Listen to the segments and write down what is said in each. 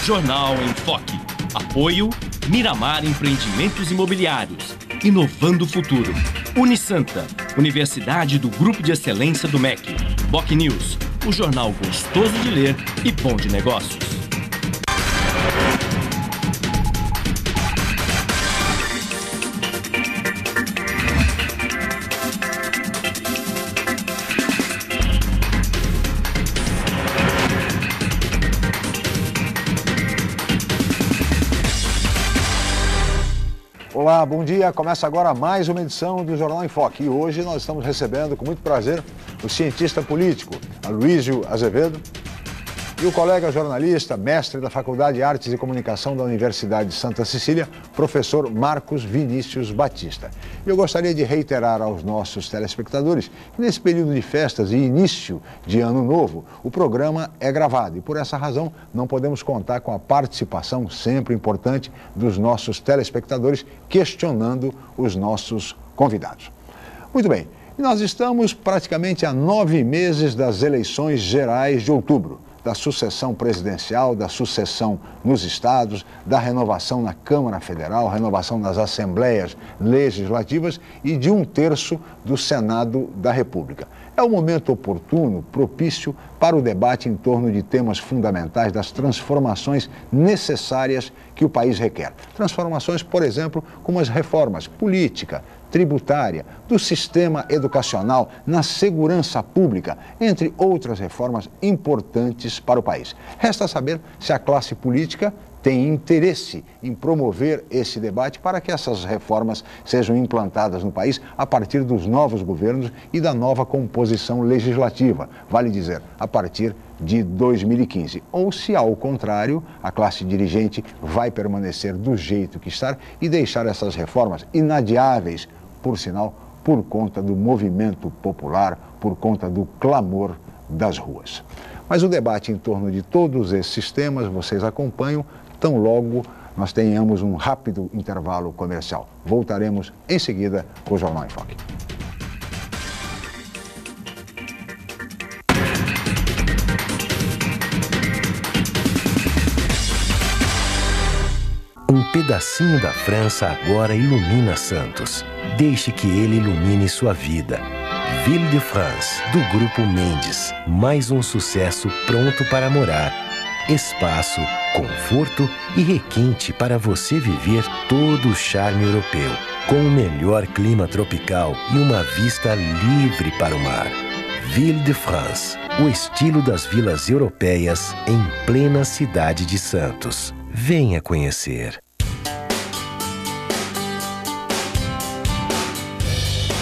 Jornal em Foque. Apoio Miramar Empreendimentos Imobiliários. Inovando o futuro. Unisanta, Universidade do Grupo de Excelência do MEC. BocNews, o jornal gostoso de ler e bom de negócios. Olá, bom dia. Começa agora mais uma edição do Jornal em Foque. E hoje nós estamos recebendo com muito prazer o cientista político Aloísio Azevedo e o colega jornalista, mestre da Faculdade de Artes e Comunicação da Universidade de Santa Cecília, professor Marcos Vinícius Batista. Eu gostaria de reiterar aos nossos telespectadores que nesse período de festas e início de ano novo, o programa é gravado e por essa razão não podemos contar com a participação sempre importante dos nossos telespectadores questionando os nossos convidados. Muito bem, e nós estamos praticamente a 9 meses das eleições gerais de outubro, da sucessão presidencial, da sucessão nos estados, da renovação na Câmara Federal, renovação das Assembleias Legislativas e de 1/3 do Senado da República. É o momento oportuno, propício para o debate em torno de temas fundamentais das transformações necessárias que o país requer. Transformações, por exemplo, como as reformas política, tributária, do sistema educacional, na segurança pública, entre outras reformas importantes para o país. Resta saber se a classe política tem interesse em promover esse debate para que essas reformas sejam implantadas no país a partir dos novos governos e da nova composição legislativa, vale dizer, a partir de 2015. Ou se, ao contrário, a classe dirigente vai permanecer do jeito que está e deixar essas reformas inadiáveis, por sinal, por conta do movimento popular, por conta do clamor das ruas. Mas o debate em torno de todos esses temas vocês acompanham tão logo nós tenhamos um rápido intervalo comercial. Voltaremos em seguida com o Jornal em Foque. Um pedacinho da França agora ilumina Santos. Deixe que ele ilumine sua vida. Ville de France, do Grupo Mendes. Mais um sucesso pronto para morar. Espaço, conforto e requinte para você viver todo o charme europeu. Com o melhor clima tropical e uma vista livre para o mar. Ville de France, o estilo das vilas europeias em plena cidade de Santos. Venha conhecer.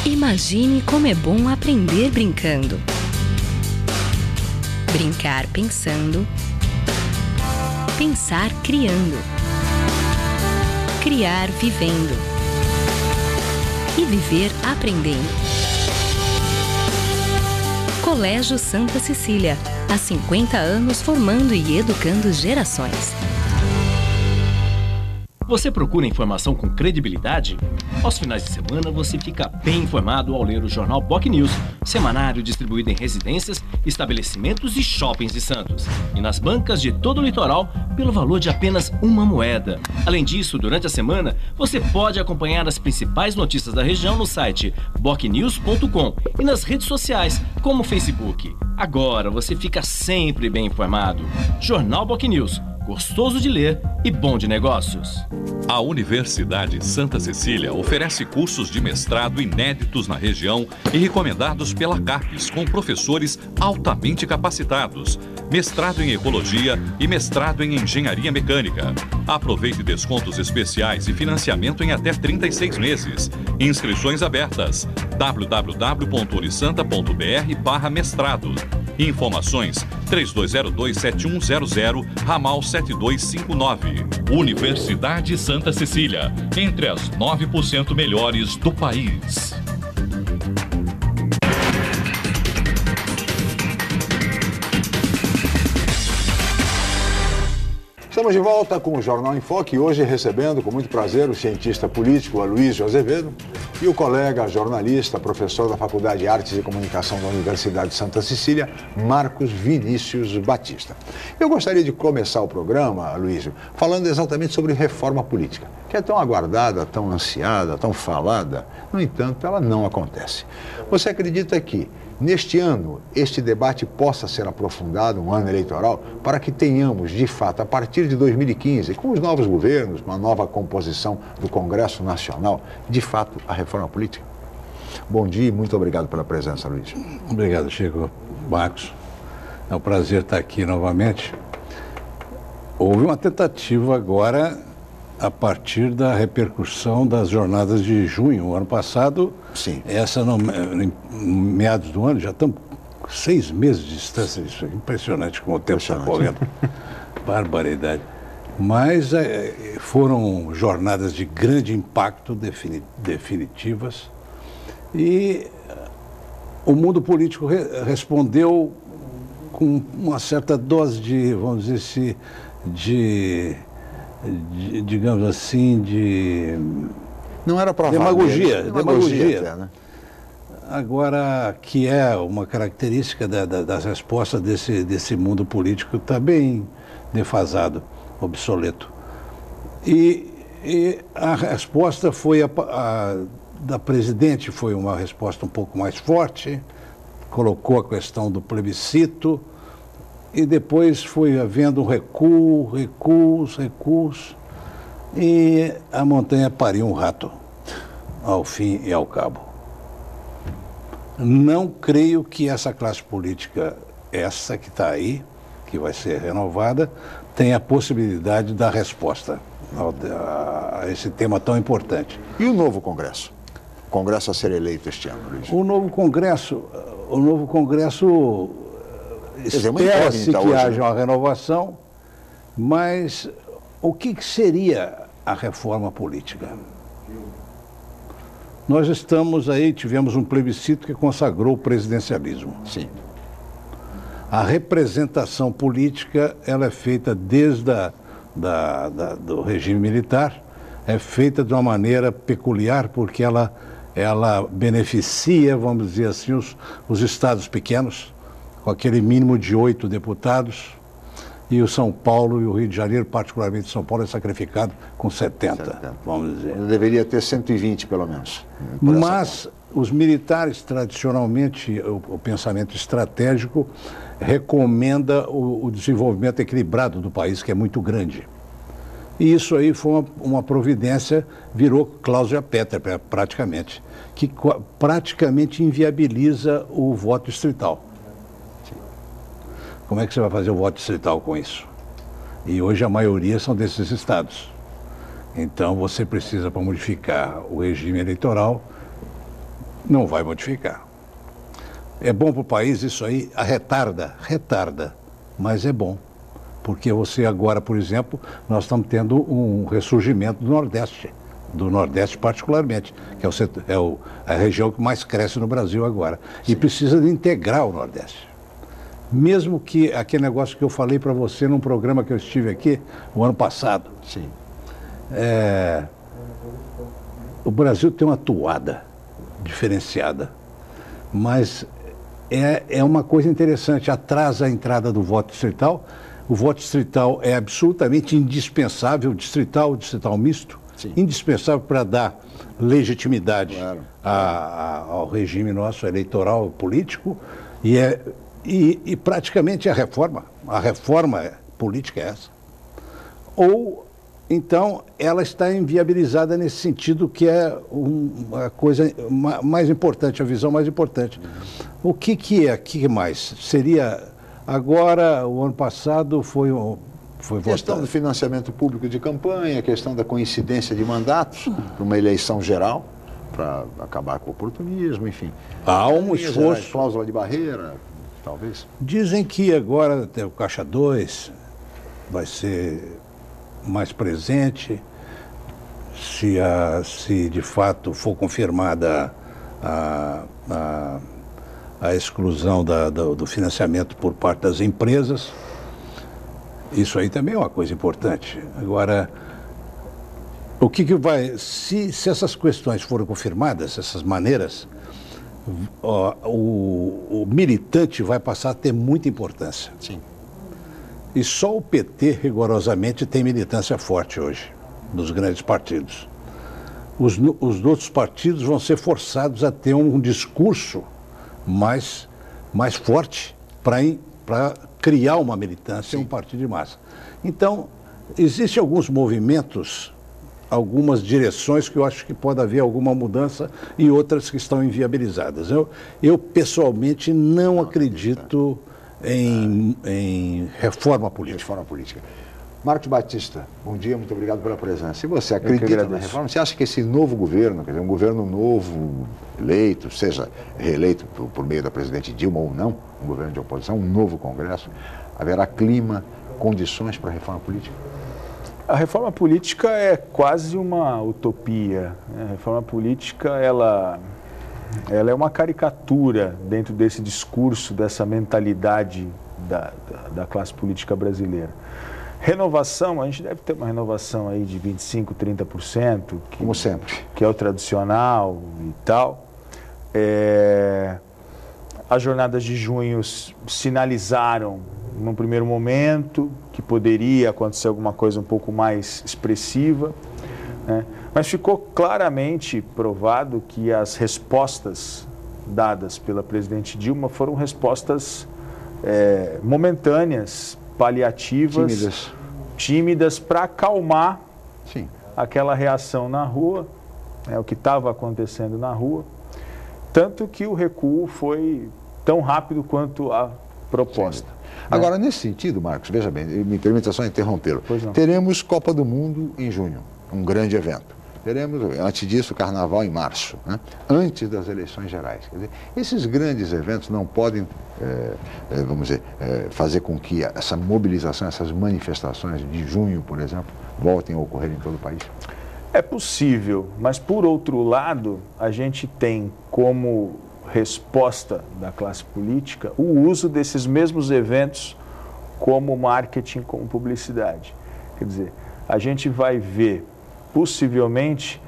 Imagine como é bom aprender brincando. Brincar pensando. Pensar criando. Criar vivendo. E viver aprendendo. Colégio Santa Cecília. Há 50 anos formando e educando gerações. Você procura informação com credibilidade? Aos finais de semana você fica bem informado ao ler o jornal BocNews, semanário distribuído em residências, estabelecimentos e shoppings de Santos. E nas bancas de todo o litoral, pelo valor de apenas uma moeda. Além disso, durante a semana, você pode acompanhar as principais notícias da região no site bocnews.com e nas redes sociais, como o Facebook. Agora você fica sempre bem informado. Jornal BocNews. Gostoso de ler e bom de negócios. A Universidade Santa Cecília oferece cursos de mestrado inéditos na região e recomendados pela CAPES, com professores altamente capacitados. Mestrado em Ecologia e mestrado em Engenharia Mecânica. Aproveite descontos especiais e financiamento em até 36 meses. Inscrições abertas. www.unisanta.br/mestrado. Informações 3202-7100, ramal 7259. Universidade Santa Cecília, entre as 9% melhores do país. Estamos de volta com o Jornal em Foque, hoje recebendo com muito prazer o cientista político Aloysio Azevedo e o colega jornalista, professor da Faculdade de Artes e Comunicação da Universidade de Santa Cecília, Marcos Vinícius Batista. Eu gostaria de começar o programa, Aloysio, falando exatamente sobre reforma política, que é tão aguardada, tão ansiada, tão falada, no entanto, ela não acontece. Você acredita que neste ano, este debate possa ser aprofundado, um ano eleitoral, para que tenhamos, de fato, a partir de 2015, com os novos governos, uma nova composição do Congresso Nacional, de fato, a reforma política? Bom dia e muito obrigado pela presença, Luiz. Obrigado, Chico. Marcos, é um prazer estar aqui novamente. Houve uma tentativa agora, a partir da repercussão das jornadas de junho, o ano passado. Sim. Essa, em meados do ano, já estamos 6 meses de distância. Isso é impressionante como o tempo está correndo. Barbaridade. Mas foram jornadas de grande impacto, definitivas. E o mundo político respondeu com uma certa dose de, vamos dizer assim, digamos assim, de... Não era para demagogia. Até, né? Agora, que é uma característica das respostas desse mundo político, está bem defasado, obsoleto. E a resposta foi da presidente, foi uma resposta um pouco mais forte, colocou a questão do plebiscito, e depois foi havendo um recuos, e a montanha pariu um rato, ao fim e ao cabo. Não creio que essa classe política, essa que está aí, que vai ser renovada, tenha a possibilidade da resposta a esse tema tão importante. E o novo Congresso? O Congresso a ser eleito este ano, Luiz? O novo Congresso espera-se que haja uma renovação, mas o que seria a reforma política? Nós tivemos um plebiscito que consagrou o presidencialismo. Sim. A representação política, ela é feita desde do regime militar, é feita de uma maneira peculiar, porque ela beneficia, vamos dizer assim, os estados pequenos, com aquele mínimo de 8 deputados, e o São Paulo e o Rio de Janeiro, particularmente São Paulo, é sacrificado com 70, vamos dizer. Deveria ter 120, pelo menos. Mas os militares, tradicionalmente, o pensamento estratégico recomenda o desenvolvimento equilibrado do país, que é muito grande. E isso aí foi uma providência, virou cláusula pétrea, praticamente, que praticamente inviabiliza o voto distrital. Como é que você vai fazer o voto distrital com isso? E hoje a maioria são desses estados. Então você precisa, para modificar o regime eleitoral, não vai modificar. É bom para o país isso aí? Retarda, mas é bom. Porque você agora, por exemplo, nós estamos tendo um ressurgimento do Nordeste particularmente, que é a região que mais cresce no Brasil agora. Sim. E precisa de integrar o Nordeste. Mesmo que aquele negócio que eu falei para você num programa que eu estive aqui o ano passado. Sim. O Brasil tem uma toada diferenciada, mas é uma coisa interessante, atrasa a entrada do voto distrital. O voto distrital é absolutamente indispensável, distrital misto, sim, indispensável para dar legitimidade, claro, ao regime nosso eleitoral político, e praticamente a reforma política é essa. Ou, então, ela está inviabilizada nesse sentido, que é a coisa mais importante, a visão mais importante. O que mais? Seria, agora, o ano passado foi votado. Questão do financiamento público de campanha, a questão da coincidência de mandatos, para uma eleição geral, para acabar com o oportunismo, enfim. Há um esforço. Cláusula de barreira, talvez. Dizem que agora até o Caixa 2 vai ser mais presente, se de fato for confirmada a exclusão do financiamento por parte das empresas. Isso aí também é uma coisa importante. Agora, o que vai... Se essas questões forem confirmadas, essas maneiras, o militante vai passar a ter muita importância. Sim. E só o PT, rigorosamente, tem militância forte hoje, nos grandes partidos. Os outros partidos vão ser forçados a ter um discurso mais forte para criar uma militância em um partido de massa. Então, existem alguns movimentos, algumas direções que eu acho que pode haver alguma mudança e outras que estão inviabilizadas. Eu pessoalmente, não acredito em reforma política. Reforma política. Marcos Batista, bom dia, muito obrigado pela presença. Se você acredita na reforma, você acha que esse novo governo, quer dizer, um governo novo, eleito, seja reeleito por meio da presidente Dilma ou não, um governo de oposição, um novo Congresso, haverá clima, condições para a reforma política? A reforma política é quase uma utopia. A reforma política, ela é uma caricatura dentro desse discurso, dessa mentalidade da classe política brasileira. Renovação, a gente deve ter uma renovação aí de 25%, 30%. Como sempre. Que é o tradicional e tal. As jornadas de junho sinalizaram, num primeiro momento, que poderia acontecer alguma coisa um pouco mais expressiva, né? Mas ficou claramente provado que as respostas dadas pela presidente Dilma foram respostas momentâneas, paliativas, tímidas para acalmar aquela reação na rua, o que estava acontecendo na rua, tanto que o recuo foi tão rápido quanto a proposta. Agora, nesse sentido, Marcos, veja bem, me permita só interrompê-lo. Teremos Copa do Mundo em junho, um grande evento. Teremos, antes disso, Carnaval em março, né? Antes das eleições gerais. Quer dizer, esses grandes eventos não podem, vamos dizer, fazer com que essa mobilização, essas manifestações de junho, por exemplo, voltem a ocorrer em todo o país? É possível, mas, por outro lado, a gente tem como resposta da classe política o uso desses mesmos eventos como marketing, como publicidade. Quer dizer, a gente vai ver, possivelmente,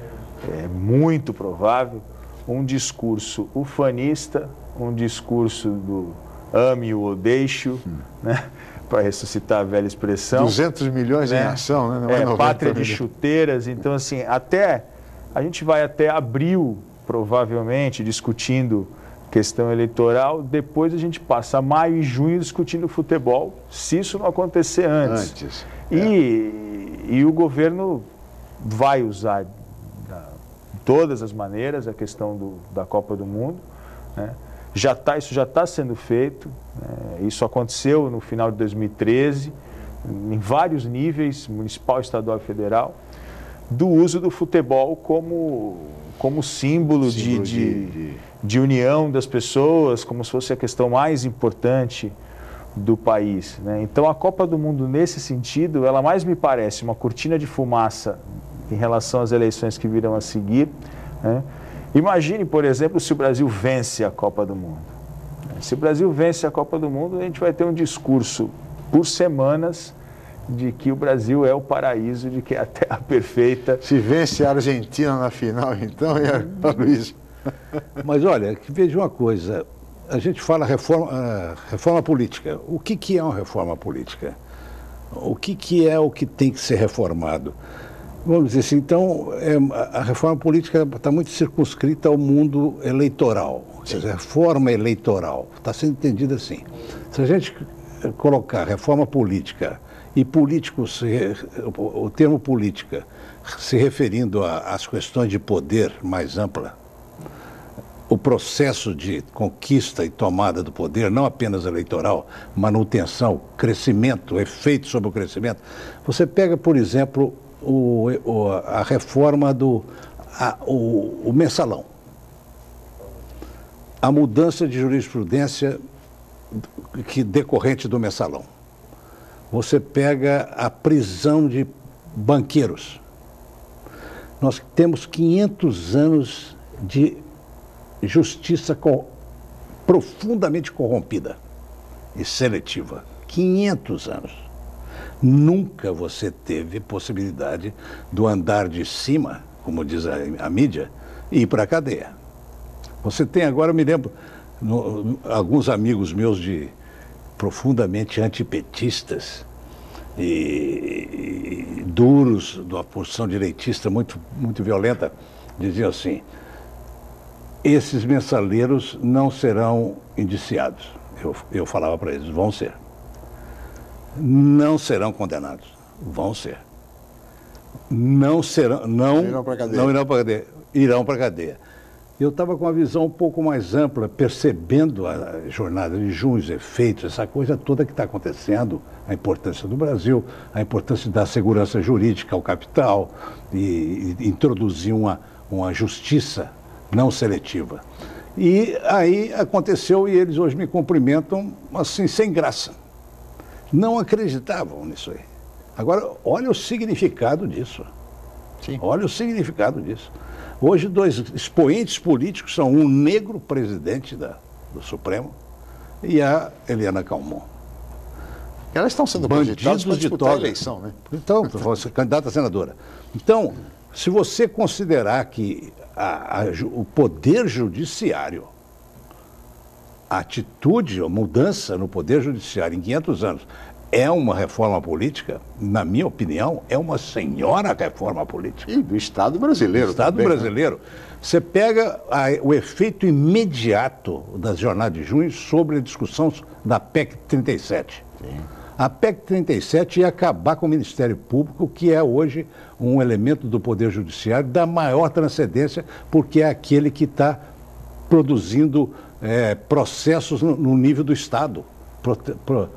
é muito provável, um discurso ufanista, um discurso do ame-o ou deixe-o, né? Para ressuscitar a velha expressão. 200 milhões em ação, né? Não é 90 pátria de chuteiras. Então, assim, a gente vai até abril, provavelmente, discutindo questão eleitoral, depois a gente passa maio e junho discutindo futebol, se isso não acontecer antes. E o governo vai usar de todas as maneiras a questão da Copa do Mundo, né? Isso já está sendo feito, isso aconteceu no final de 2013, em vários níveis, municipal, estadual e federal, do uso do futebol como símbolo de união das pessoas, como se fosse a questão mais importante do país, né? Então, a Copa do Mundo, nesse sentido, ela mais me parece uma cortina de fumaça em relação às eleições que virão a seguir, né? Imagine, por exemplo, se o Brasil vence a Copa do Mundo. Se o Brasil vence a Copa do Mundo, a gente vai ter um discurso por semanas de que o Brasil é o paraíso, de que é a terra perfeita. Se vence a Argentina na final, então, Luiz. Mas olha, veja uma coisa, a gente fala reforma política. O que é uma reforma política? O que é o que tem que ser reformado? Vamos dizer assim, então, a reforma política está muito circunscrita ao mundo eleitoral, quer dizer, reforma eleitoral, está sendo entendida assim. Se a gente colocar reforma política e político, o termo política, se referindo às questões de poder mais ampla, o processo de conquista e tomada do poder, não apenas eleitoral, manutenção, crescimento, efeito sobre o crescimento. Você pega, por exemplo, a reforma o mensalão. A mudança de jurisprudência decorrente do mensalão. Você pega a prisão de banqueiros. Nós temos 500 anos de justiça profundamente corrompida e seletiva. 500 anos. Nunca você teve possibilidade do andar de cima, como diz a mídia, e ir para a cadeia. Você tem agora, eu me lembro, alguns amigos meus profundamente antipetistas e duros, de uma posição direitista muito, muito violenta, diziam assim: esses mensaleiros não serão indiciados. Eu falava para eles: vão ser. Não serão condenados. Vão ser. Não serão, não irão para a cadeia. Irão para a cadeia. Eu estava com uma visão um pouco mais ampla, percebendo a jornada de junho, os efeitos, essa coisa toda que está acontecendo, a importância do Brasil, a importância da segurança jurídica ao capital e introduzir uma justiça não seletiva. E aí aconteceu e eles hoje me cumprimentam assim, sem graça. Não acreditavam nisso aí. Agora, olha o significado disso. Sim. Olha o significado disso. Hoje, 2 expoentes políticos são um negro presidente do Supremo e a Eliana Calmon. Elas estão sendo cogitadas para disputar a eleição, né? Então, você é candidata a senadora. Então, se você considerar que o poder judiciário, a atitude, a mudança no poder judiciário em 500 anos é uma reforma política, na minha opinião, é uma senhora reforma política. E do Estado brasileiro. Do Estado também, brasileiro. Né? Você pega o efeito imediato das jornadas de junho sobre a discussão da PEC 37. Sim. A PEC 37 ia acabar com o Ministério Público, que é hoje um elemento do Poder Judiciário da maior transcendência, porque é aquele que está produzindo processos no nível do Estado,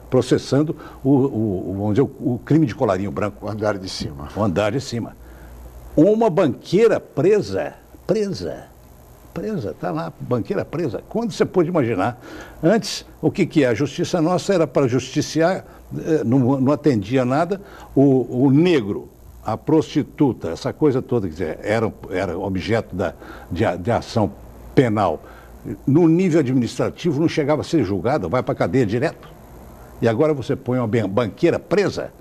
processando vamos dizer, o crime de colarinho branco. O andar de cima. O andar de cima. Uma banqueira presa, está lá, banqueira presa. Quando você pode imaginar? Antes, o que é? A justiça nossa era para justiciar, não atendia nada. O negro, a prostituta, essa coisa toda, quer dizer, era objeto de ação penal. No nível administrativo não chegava a ser julgado, vai para a cadeia direto. E agora você põe uma banqueira presa.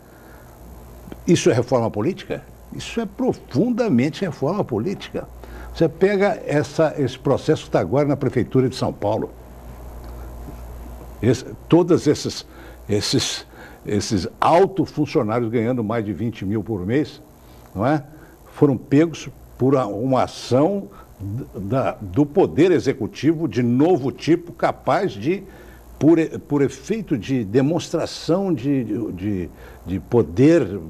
Isso é reforma política? Isso é profundamente reforma política. Você pega esse processo que está agora na Prefeitura de São Paulo. Todos esses altos funcionários ganhando mais de 20 mil por mês, não é? Foram pegos por uma ação do Poder Executivo de novo tipo, capaz de, por efeito de demonstração de poder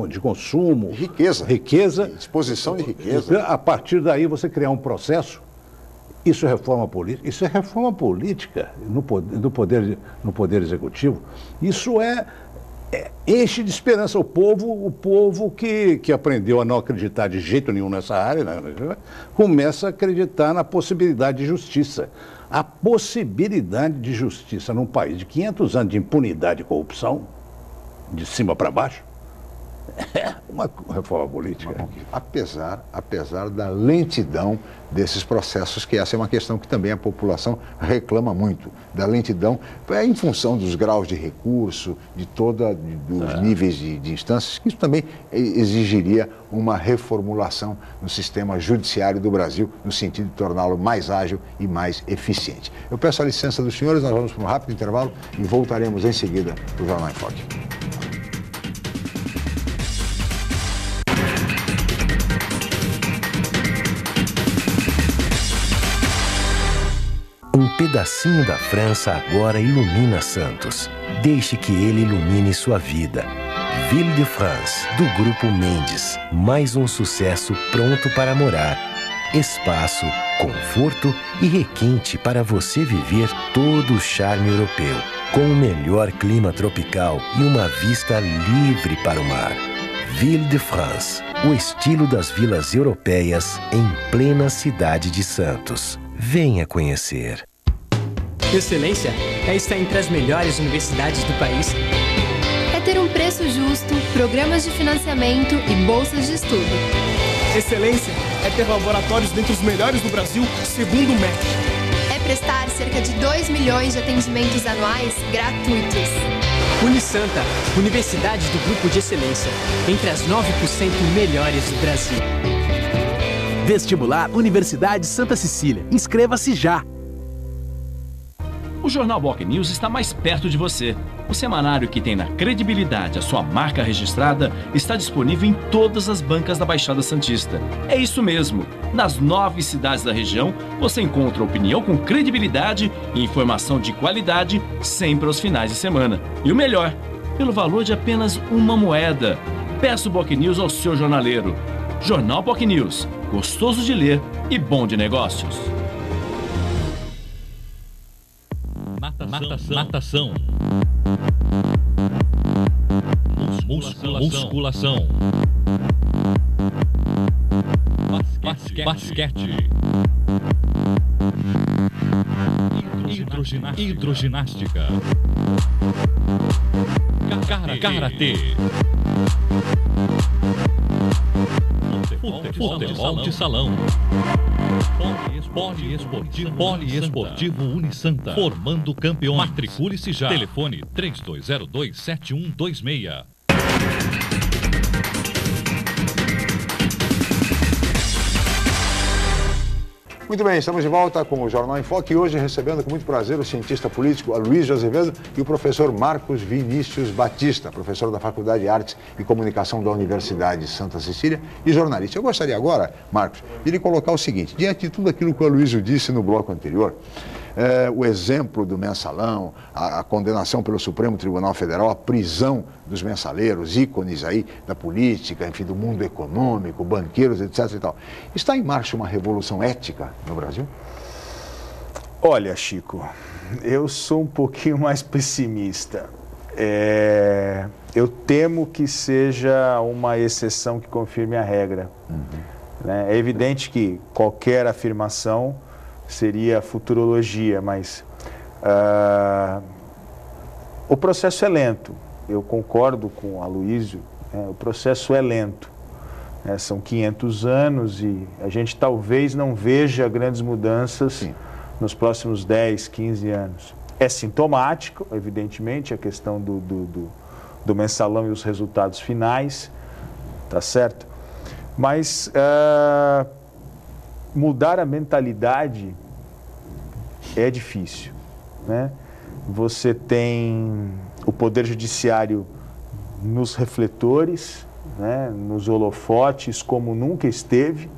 de consumo, riqueza, disposição de riqueza. A partir daí você criar um processo. Isso é reforma política. Isso é reforma política no poder executivo. Isso enche de esperança o povo que aprendeu a não acreditar de jeito nenhum nessa área, né, começa a acreditar na possibilidade de justiça. A possibilidade de justiça num país de 500 anos de impunidade e corrupção, de cima para baixo, é uma reforma política. Apesar da lentidão desses processos, que essa é uma questão que também a população reclama muito, da lentidão, em função dos graus de recurso, dos níveis de instâncias, que isso também exigiria uma reformulação no sistema judiciário do Brasil, no sentido de torná-lo mais ágil e mais eficiente. Eu peço a licença dos senhores, nós vamos para um rápido intervalo e voltaremos em seguida para o Jornal em Foque. Um pedacinho da França agora ilumina Santos. Deixe que ele ilumine sua vida. Ville de France, do Grupo Mendes. Mais um sucesso pronto para morar. Espaço, conforto e requinte para você viver todo o charme europeu. Com o melhor clima tropical e uma vista livre para o mar. Ville de France, o estilo das vilas europeias em plena cidade de Santos. Venha conhecer. Excelência é estar entre as melhores universidades do país. É ter um preço justo, programas de financiamento e bolsas de estudo. Excelência é ter laboratórios dentre os melhores do Brasil, segundo o MEC. É prestar cerca de 2 milhões de atendimentos anuais gratuitos. Unisanta, Universidade do Grupo de Excelência, entre as 9% melhores do Brasil. Vestibular Universidade Santa Cecília. Inscreva-se já! O Jornal Boc News está mais perto de você. O semanário que tem na credibilidade a sua marca registrada está disponível em todas as bancas da Baixada Santista. É isso mesmo. Nas 9 cidades da região, você encontra opinião com credibilidade e informação de qualidade sempre aos finais de semana. E o melhor, pelo valor de apenas uma moeda. Peça o Boc News ao seu jornaleiro. Jornal Boc News. Gostoso de ler e bom de negócios. Natação. Musculação. Basquete. Hidroginástica. Karatê. Futebol de salão. Poliesportivo Unisanta. Formando campeões. Matricule-se já. Telefone 3202-7126. Muito bem, estamos de volta com o Jornal em Foque e hoje recebendo com muito prazer o cientista político Aloysio Azevedo e o professor Marcos Vinícius Batista, professor da Faculdade de Artes e Comunicação da Universidade Santa Cecília e jornalista. Eu gostaria agora, Marcos, de lhe colocar o seguinte, diante de tudo aquilo que o Aloysio disse no bloco anterior, o exemplo do mensalão, a condenação pelo Supremo Tribunal Federal, a prisão dos mensaleiros, ícones aí da política, enfim, do mundo econômico, banqueiros, etc. e tal. Está em marcha uma revolução ética no Brasil? Olha, Chico, eu sou um pouquinho mais pessimista. Eu temo que seja uma exceção que confirme a regra. É evidente que qualquer afirmação seria futurologia, mas o processo é lento. Eu concordo com o Aloysio, o processo é lento. São 500 anos e a gente talvez não veja grandes mudanças nos próximos 10, 15 anos. É sintomático, evidentemente, a questão do mensalão e os resultados finais, tá certo? Mas mudar a mentalidade é difícil, né? Você tem o Poder Judiciário nos refletores, né, nos holofotes como nunca esteve,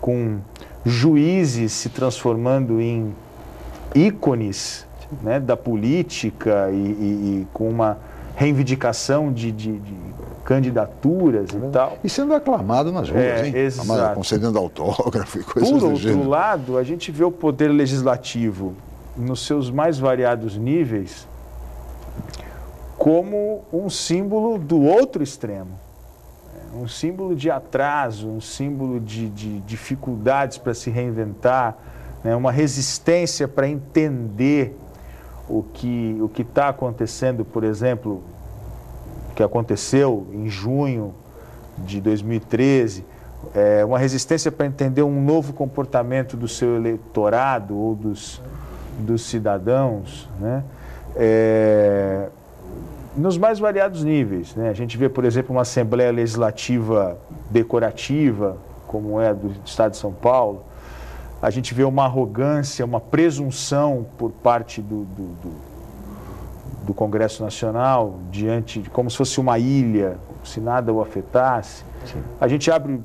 com juízes se transformando em ícones, né, da política e com uma reivindicação de candidaturas e tal. E sendo aclamado nas ruas, hein? Exato. Concedendo autógrafo e coisas do do gênero. Por outro lado, a gente vê o Poder Legislativo nos seus mais variados níveis como um símbolo do outro extremo. Um símbolo de atraso, um símbolo de dificuldades para se reinventar, né? Uma resistência para entender o que está acontecendo, por exemplo, o que aconteceu em junho de 2013, uma resistência para entender um novo comportamento do seu eleitorado ou dos cidadãos, né? Nos mais variados níveis, né? A gente vê, por exemplo, uma Assembleia Legislativa decorativa, como é a do Estado de São Paulo. A gente vê uma arrogância, uma presunção por parte do Congresso Nacional, como se fosse uma ilha, se nada o afetasse. Sim. A gente abre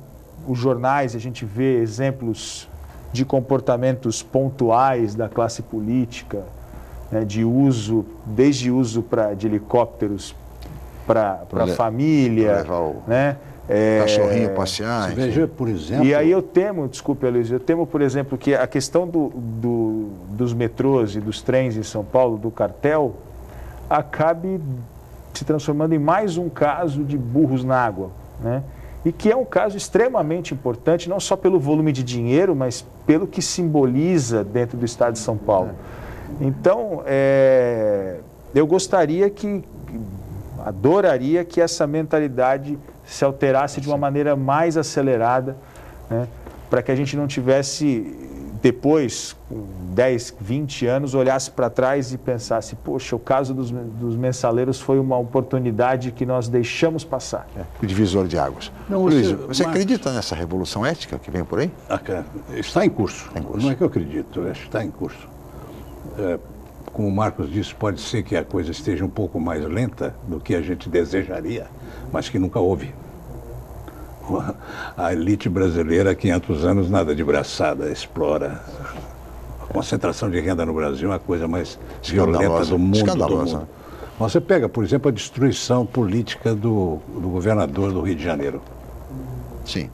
os jornais, a gente vê exemplos de comportamentos pontuais da classe política, né, desde uso de helicópteros para a família, levar o né? Cachorrinho passear. Você veja, por exemplo... E aí eu temo, desculpe, Aloysio, por exemplo, que a questão dos metrôs e dos trens em São Paulo, do cartel, acabe se transformando em mais um caso de burros na água, né? E que é um caso extremamente importante, não só pelo volume de dinheiro, mas pelo que simboliza dentro do Estado de São Paulo. Então, eu adoraria que essa mentalidade se alterasse de uma maneira mais acelerada, né, para que a gente não tivesse depois, com 10, 20 anos, olhasse para trás e pensasse, poxa, o caso dos mensaleiros foi uma oportunidade que nós deixamos passar. O divisor de águas. Não, Luiz, você acredita nessa revolução ética que vem por aí? Está em curso. Não é que eu acredito, está em curso. Como o Marcos disse, pode ser que a coisa esteja um pouco mais lenta do que a gente desejaria, mas que nunca houve. A elite brasileira há 500 anos nada de braçada, explora. A concentração de renda no Brasil é uma coisa mais violenta do mundo. Escandalosa. Você pega, por exemplo, a destruição política do governador do Rio de Janeiro. Sim.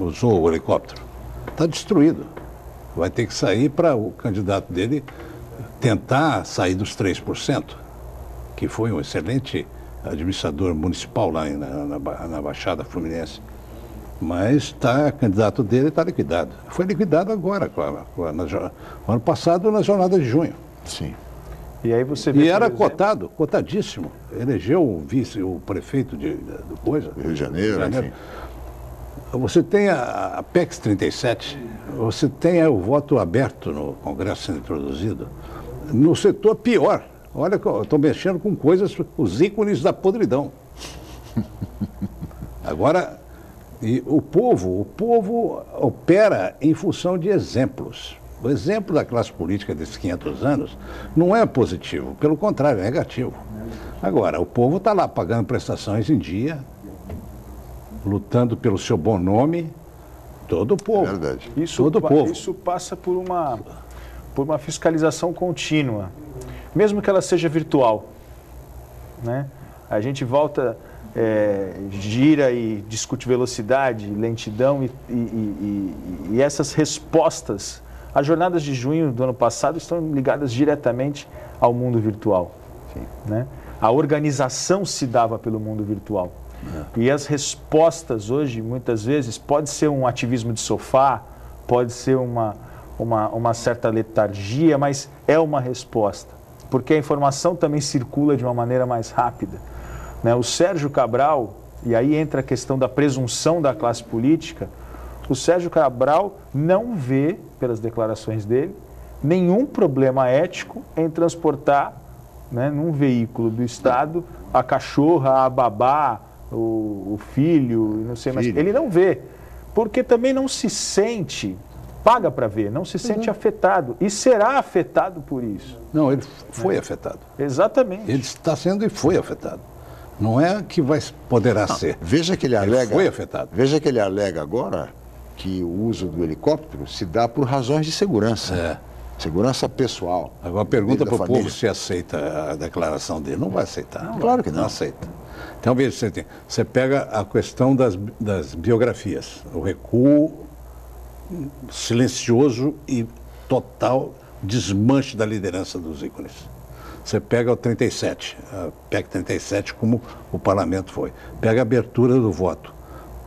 Usou o helicóptero. Está destruído. Vai ter que sair para o candidato dele tentar sair dos 3%, que foi um excelente administrador municipal lá na Baixada Fluminense. Mas o candidato dele está liquidado. Foi liquidado agora, no ano passado, na jornada de junho. Sim. E aí você vê, e era cotadíssimo. Elegeu o prefeito do coisa. Rio de Janeiro. Enfim. Você tem a PEC 37, você tem o voto aberto no Congresso sendo introduzido. No setor pior. Olha, eu estou mexendo com coisas, os ícones da podridão. Agora, o povo opera em função de exemplos. O exemplo da classe política desses 500 anos não é positivo, pelo contrário, é negativo. Agora, o povo está lá pagando prestações em dia, lutando pelo seu bom nome, todo o povo. Verdade. Todo o povo. Isso passa por uma fiscalização contínua, mesmo que ela seja virtual, né? A gente volta, gira e discute velocidade, lentidão e essas respostas. As jornadas de junho do ano passado estão ligadas diretamente ao mundo virtual. Sim. Né? A organização se dava pelo mundo virtual. E as respostas hoje, muitas vezes, pode ser um ativismo de sofá, pode ser uma certa letargia, mas é uma resposta. Porque a informação também circula de uma maneira mais rápida. Né? O Sérgio Cabral, e aí entra a questão da presunção da classe política, o Sérgio Cabral não vê, pelas declarações dele, nenhum problema ético em transportar, né, num veículo do Estado a cachorra, a babá, o filho, não sei mais. Ele não vê, porque também não se sente, paga para ver, não se sente afetado e será afetado por isso. Não, ele foi afetado. Exatamente. Ele está sendo e foi afetado. Não é que poderá ser. Veja que ele alega. Foi afetado. Veja que ele alega agora que o uso do helicóptero se dá por razões de segurança. Segurança pessoal. Agora pergunta para o povo se aceita a declaração dele. Não vai aceitar. Não, claro que não. Não aceita. Então, veja, você pega a questão das biografias. O recuo silencioso e total desmanche da liderança dos ícones. Você pega o 37, a PEC 37, como o parlamento foi. Pega a abertura do voto.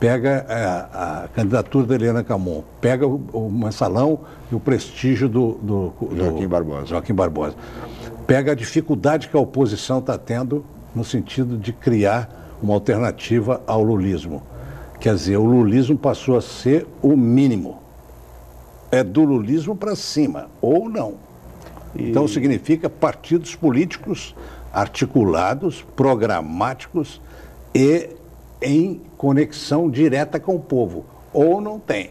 Pega a candidatura da Helena Camon. Pega o mensalão e o prestígio do Joaquim Barbosa. Pega a dificuldade que a oposição está tendo no sentido de criar uma alternativa ao lulismo. Quer dizer, o lulismo passou a ser o mínimo. É do lulismo para cima, ou não. Então significa partidos políticos articulados, programáticos e em conexão direta com o povo. Ou não tem.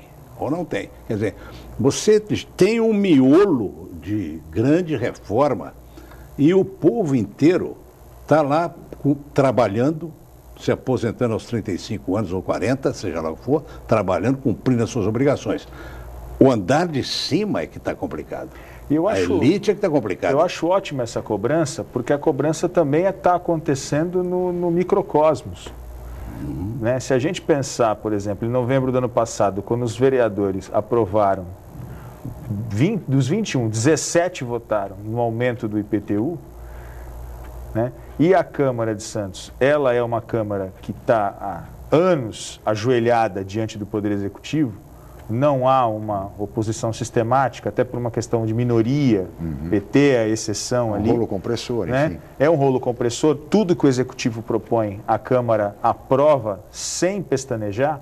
Quer dizer, você tem um miolo de grande reforma e o povo inteiro está lá trabalhando, se aposentando aos 35 anos ou 40, seja lá o que for, trabalhando, cumprindo as suas obrigações. O andar de cima é que está complicado. A elite é que está complicada. Eu acho ótima essa cobrança, porque a cobrança também está acontecendo no microcosmos. Né? Se a gente pensar, por exemplo, em novembro do ano passado, quando os vereadores aprovaram, dos 21, 17 votaram no aumento do IPTU, né? E a Câmara de Santos, ela é uma Câmara que está há anos ajoelhada diante do Poder Executivo, não há uma oposição sistemática, até por uma questão de minoria, PT é a exceção ali. Um rolo compressor, né? Enfim. É um rolo compressor, tudo que o Executivo propõe, a Câmara aprova sem pestanejar.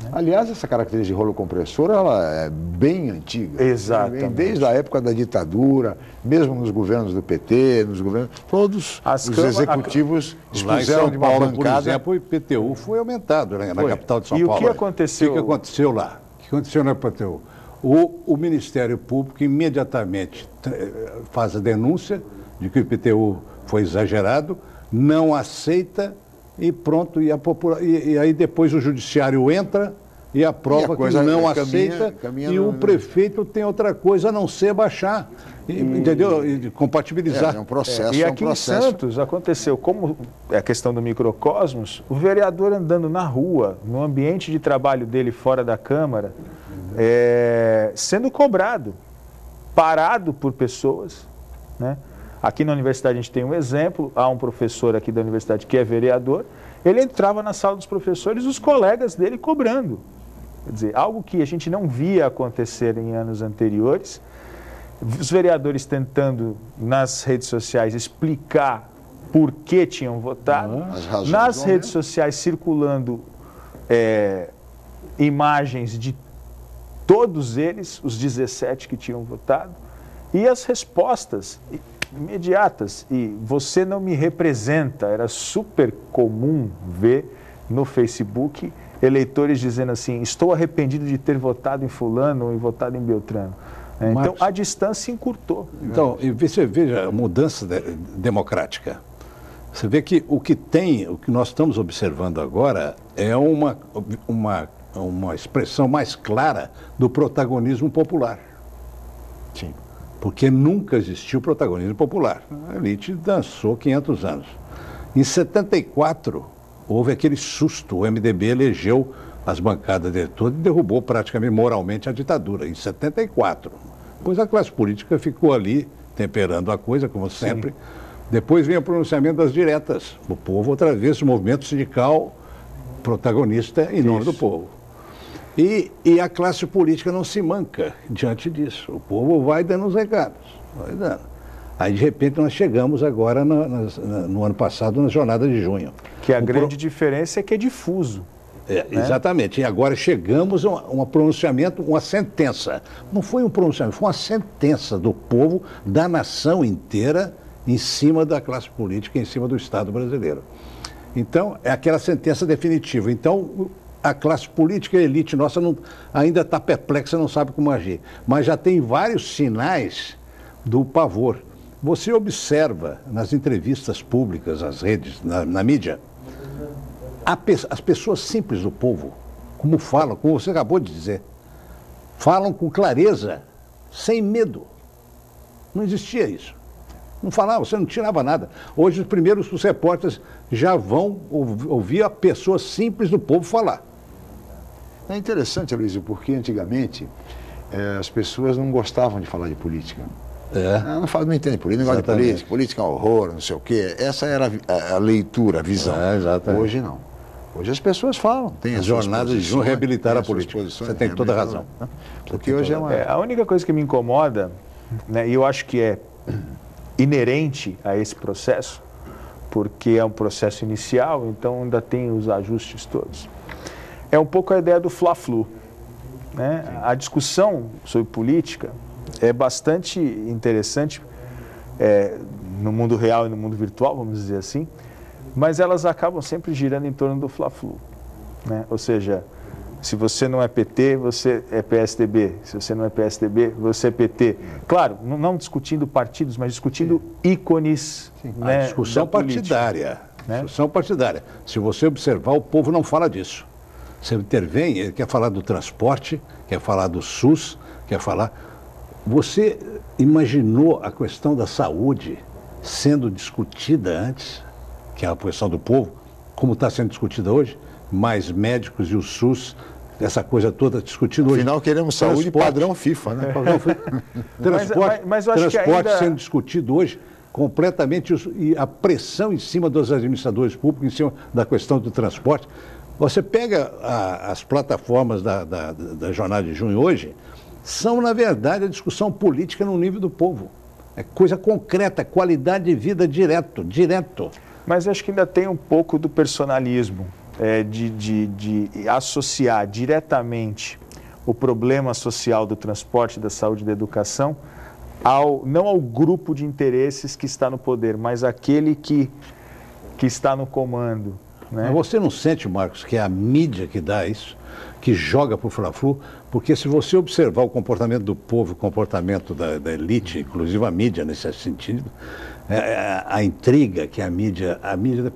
Né? Aliás, essa característica de rolo compressor, ela é bem antiga. Exatamente. Vem desde a época da ditadura, mesmo nos governos do PT, nos governos, todos os executivos dispuseram de uma bancada. Por exemplo, o IPTU foi aumentado, né, na capital de São Paulo. E o que aconteceu? O que aconteceu lá? O que aconteceu no IPTU? O Ministério Público imediatamente faz a denúncia de que o IPTU foi exagerado, não aceita e pronto, e aí depois o judiciário entra e aprova que não aceita e o prefeito tem outra coisa a não ser baixar, entendeu? E compatibilizar. É um processo. E aqui em Santos aconteceu, como é a questão do microcosmos, o vereador andando na rua, no ambiente de trabalho dele fora da Câmara, sendo cobrado, parado por pessoas, né? Aqui na universidade a gente tem um exemplo, há um professor aqui da universidade que é vereador, ele entrava na sala dos professores, os colegas dele cobrando. Quer dizer, algo que a gente não via acontecer em anos anteriores, os vereadores tentando nas redes sociais explicar por que tinham votado, nas redes sociais circulando imagens de todos eles, os 17 que tinham votado, e as respostas imediatas, e você não me representa, era super comum ver no Facebook eleitores dizendo assim, estou arrependido de ter votado em fulano ou votado em Beltrano. Então a distância encurtou. Então, e você veja a mudança democrática. Você vê que o que nós estamos observando agora é uma expressão mais clara do protagonismo popular. Sim. Porque nunca existiu protagonismo popular. A elite dançou 500 anos. Em 74, houve aquele susto, o MDB elegeu as bancadas dele todas e derrubou praticamente moralmente a ditadura, em 74. Depois a classe política ficou ali, temperando a coisa, como sempre. Sim. Depois vem o pronunciamento das diretas. O povo, outra vez, o movimento sindical protagonista em nome do povo. E a classe política não se manca diante disso. O povo vai dando os recados, vai dando. Aí, de repente, nós chegamos agora, no ano passado, na jornada de junho. Que a grande diferença é que é difuso. Né? Exatamente. E agora chegamos a um pronunciamento, uma sentença. Não foi um pronunciamento, foi uma sentença do povo, da nação inteira, em cima da classe política, em cima do Estado brasileiro. Então, é aquela sentença definitiva. Então, a classe política, a elite nossa ainda está perplexa, não sabe como agir. Mas já tem vários sinais do pavor. Você observa nas entrevistas públicas, nas redes, na mídia, as pessoas simples do povo, como falam, como você acabou de dizer, falam com clareza, sem medo. Não existia isso. Não falava, você não tirava nada. Hoje os repórteres já vão ouvir a pessoa simples do povo falar. É interessante, Aloysio, porque antigamente as pessoas não gostavam de falar de política. Não entende política, não gosta de política, política é um horror, não sei o quê. Essa era a leitura, a visão. Hoje não. Hoje as pessoas falam. Tem as jornadas de junho reabilitar a política. Você tem toda a razão. Porque hoje a única coisa que me incomoda, né, e eu acho que é inerente a esse processo, porque é um processo inicial, então ainda tem os ajustes todos. É um pouco a ideia do Fla-Flu, né? A discussão sobre política é bastante interessante no mundo real e no mundo virtual, vamos dizer assim, mas elas acabam sempre girando em torno do Fla-Flu, né? Ou seja, se você não é PT, você é PSDB. Se você não é PSDB, você é PT. Claro, não discutindo partidos, mas discutindo ícones. Né, a discussão partidária. Né? Discussão partidária. Se você observar, o povo não fala disso. Você intervém, ele quer falar do transporte, quer falar do SUS, quer falar... Você imaginou a questão da saúde sendo discutida antes, que é a questão do povo, como está sendo discutida hoje? Mais médicos e o SUS, essa coisa toda discutida hoje. Afinal, queremos saúde padrão FIFA, né? Mas eu acho que ainda... sendo discutido hoje completamente, e a pressão em cima dos administradores públicos, em cima da questão do transporte. Você pega as plataformas da jornada de junho hoje, são, na verdade, a discussão política no nível do povo. É coisa concreta, qualidade de vida direto. Mas acho que ainda tem um pouco do personalismo. de associar diretamente o problema social do transporte, da saúde e da educação, não ao grupo de interesses que está no poder, mas aquele que está no comando. Né? Mas você não sente, Marcos, que é a mídia que dá isso, que joga para o Fla-Flu? Porque se você observar o comportamento do povo, o comportamento da elite, inclusive a mídia nesse sentido, a intriga que a mídia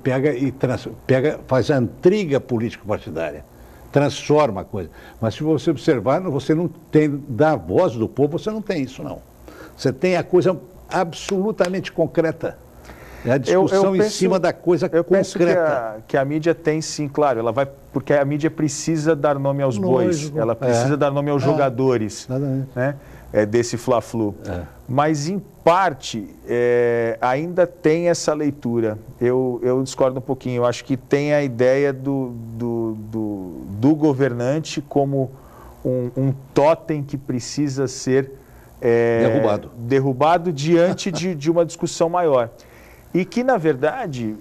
pega e faz a intriga político-partidária, transforma a coisa. Mas se você observar, você não tem, da voz do povo, você não tem isso, não. Você tem a coisa absolutamente concreta. É a discussão em cima da coisa concreta. Eu penso que a mídia tem sim, claro, ela vai, porque a mídia precisa dar nome aos bois, ela precisa dar nome aos jogadores, né? Desse Fla-Flu. Mas, em parte, ainda tem essa leitura. Eu discordo um pouquinho. Eu acho que tem a ideia do governante como um totem que precisa ser derrubado diante de uma discussão maior. E que, na verdade...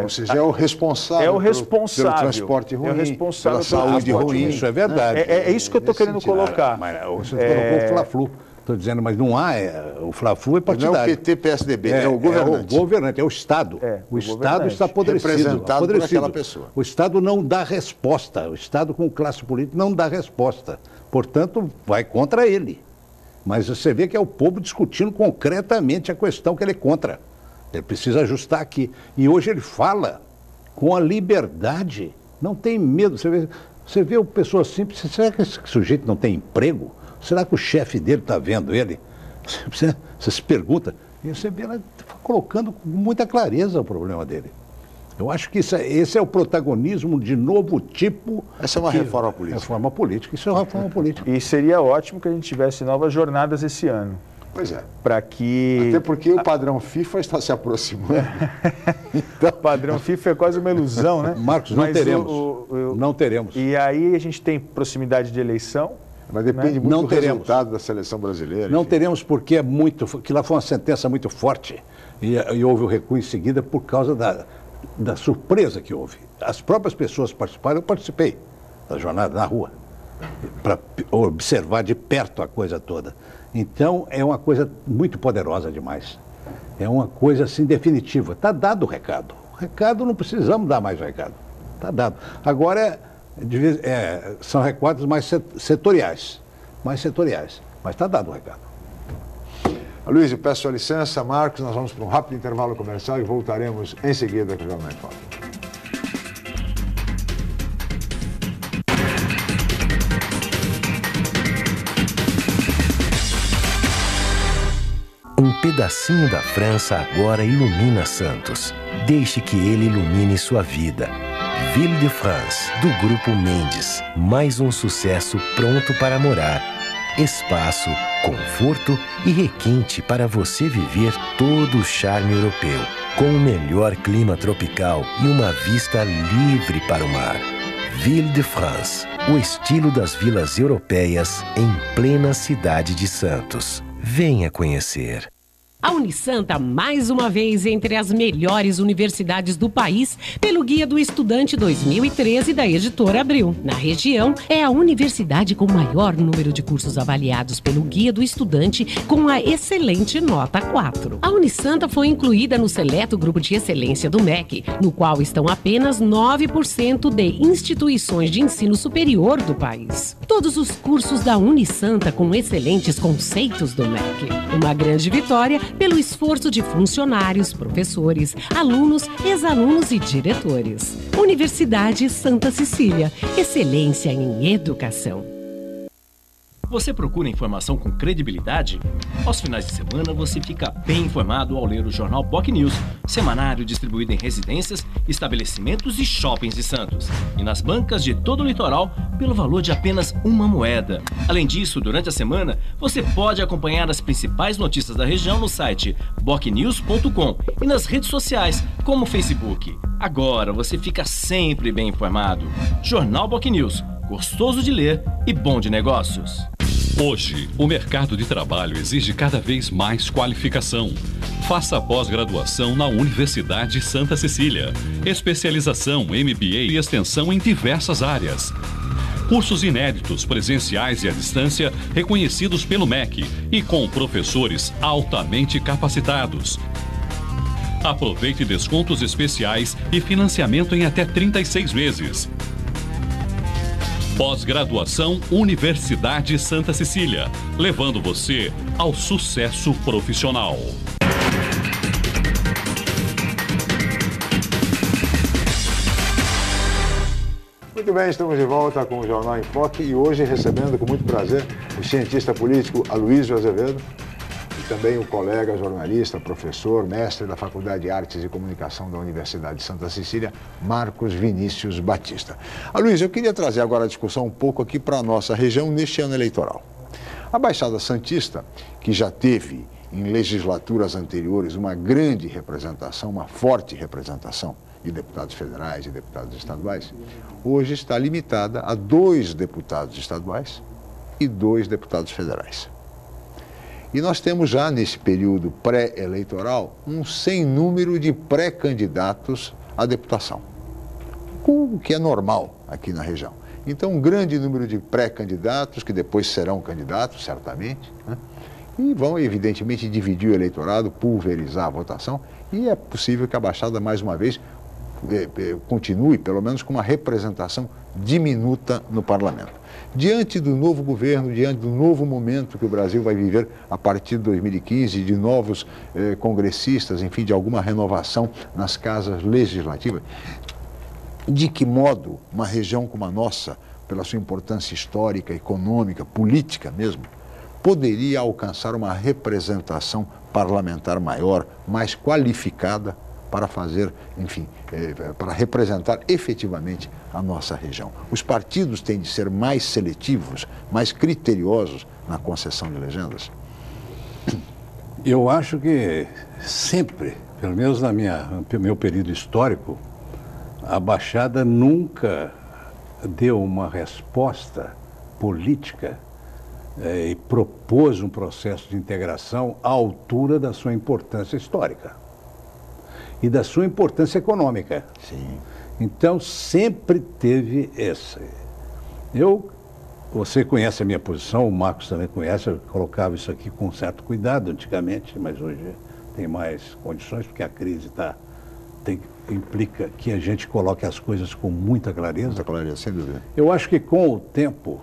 Ou seja, é o responsável, pelo transporte ruim, pela saúde ruim. Isso é verdade. É isso que eu estou querendo colocar. Mas você colocou o Fla-Flu. Estou dizendo, mas não há... o Fla-Flu é partidário. Não é o PT, PSDB, é o governante. É o governante, é o Estado. O Estado está apodrecido. Representado por aquela pessoa. O Estado não dá resposta. O Estado, com classe política, não dá resposta. Portanto, vai contra ele. Mas você vê que é o povo discutindo concretamente a questão que ele é contra. Ele precisa ajustar aqui. E hoje ele fala com a liberdade, não tem medo. Você vê o pessoa simples, será que esse sujeito não tem emprego? Será que o chefe dele está vendo ele? Você se pergunta. E você vê ela colocando com muita clareza o problema dele. Eu acho que esse é o protagonismo de novo tipo. Essa é uma reforma política. Reforma política, isso é uma reforma política. E seria ótimo que a gente tivesse novas jornadas esse ano. Pois é. Para que... Até porque o padrão FIFA está se aproximando. Então, o padrão FIFA é quase uma ilusão, né? Marcos, não teremos. Não teremos. E aí a gente tem proximidade de eleição. Mas depende muito do resultado da seleção brasileira. Não teremos, porque que lá foi uma sentença muito forte. E houve o recuo em seguida por causa da surpresa que houve. As próprias pessoas participaram, eu participei da jornada na rua, para observar de perto a coisa toda. Então, é uma coisa muito poderosa demais. É uma coisa, assim, definitiva. Está dado o recado. O recado, não precisamos dar mais recado. Está dado. Agora, são recados mais setoriais. Mas está dado o recado. Luiz, eu peço a licença. Marcos, nós vamos para um rápido intervalo comercial e voltaremos em seguida com o Jornal em Foco. Um pedacinho da França agora ilumina Santos. Deixe que ele ilumine sua vida. Ville de France, do Grupo Mendes. Mais um sucesso pronto para morar. Espaço, conforto e requinte para você viver todo o charme europeu. Com o melhor clima tropical e uma vista livre para o mar. Ville de France, o estilo das vilas europeias em plena cidade de Santos. Venha conhecer. A Unisanta, mais uma vez, entre as melhores universidades do país, pelo Guia do Estudante 2013 da Editora Abril. Na região, é a universidade com maior número de cursos avaliados pelo Guia do Estudante, com a excelente nota 4. A Unisanta foi incluída no seleto grupo de excelência do MEC, no qual estão apenas 9% de instituições de ensino superior do país. Todos os cursos da Unisanta com excelentes conceitos do MEC. Uma grande vitória pelo esforço de funcionários, professores, alunos, ex-alunos e diretores. Universidade Santa Cecília. Excelência em educação. Você procura informação com credibilidade? Aos finais de semana você fica bem informado ao ler o jornal BOC News, semanário distribuído em residências, estabelecimentos e shoppings de Santos. E nas bancas de todo o litoral, pelo valor de apenas uma moeda. Além disso, durante a semana, você pode acompanhar as principais notícias da região no site bocnews.com e nas redes sociais, como o Facebook. Agora você fica sempre bem informado. Jornal BOC News, gostoso de ler e bom de negócios. Hoje, o mercado de trabalho exige cada vez mais qualificação. Faça a pós-graduação na Universidade Santa Cecília. Especialização, MBA e extensão em diversas áreas. Cursos inéditos, presenciais e à distância, reconhecidos pelo MEC e com professores altamente capacitados. Aproveite descontos especiais e financiamento em até 36 meses. Pós-graduação Universidade Santa Cecília, levando você ao sucesso profissional. Muito bem, estamos de volta com o Jornal em Foque e hoje recebendo com muito prazer o cientista político Aloysio Azevedo e também o colega jornalista, professor, mestre da Faculdade de Artes e Comunicação da Universidade de Santa Cecília, Marcos Vinícius Batista. Aloysio, eu queria trazer agora a discussão um pouco aqui para a nossa região neste ano eleitoral. A Baixada Santista, que já teve em legislaturas anteriores uma grande representação, uma forte representação de deputados federais e deputados estaduais, hoje está limitada a 2 deputados estaduais e 2 deputados federais. E nós temos já nesse período pré-eleitoral um sem número de pré-candidatos à deputação, o que é normal aqui na região. Então, um grande número de pré-candidatos, que depois serão candidatos, certamente, né? E vão, evidentemente, dividir o eleitorado, pulverizar a votação, e é possível que a Baixada, mais uma vez, continue, pelo menos, com uma representação diminuta no parlamento. Diante do novo governo, diante do novo momento que o Brasil vai viver a partir de 2015, de novos congressistas, enfim, de alguma renovação nas casas legislativas, de que modo uma região como a nossa, pela sua importância histórica, econômica, política mesmo, poderia alcançar uma representação parlamentar maior, mais qualificada, para fazer, enfim, para representar efetivamente a nossa região. Os partidos têm de ser mais seletivos, mais criteriosos na concessão de legendas? Eu acho que sempre, pelo menos no meu período histórico, a Baixada nunca deu uma resposta política e propôs um processo de integração à altura da sua importância histórica e da sua importância econômica. Sim. Então, sempre teve essa. Você conhece a minha posição, o Marcos também conhece, eu colocava isso aqui com certo cuidado antigamente, mas hoje tem mais condições, porque a crise implica que a gente coloque as coisas com muita clareza. Muita clareza, sem dúvida. Eu acho que com o tempo,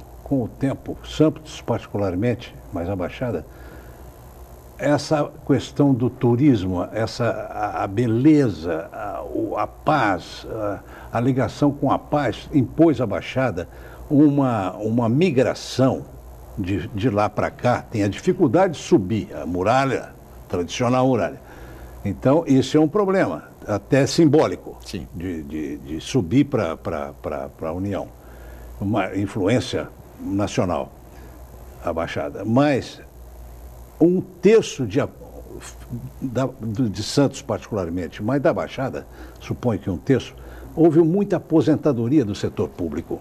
Santos particularmente, mas a Baixada, essa questão do turismo, a beleza, a paz, a ligação com a paz, impôs à Baixada uma migração de lá para cá. Tem a dificuldade de subir a muralha, tradicional muralha. Então, isso é um problema, até simbólico, sim, de subir para a União. Uma influência nacional, a Baixada. Mas 1/3 de Santos particularmente, mas da Baixada, suponho que 1/3, houve muita aposentadoria do setor público.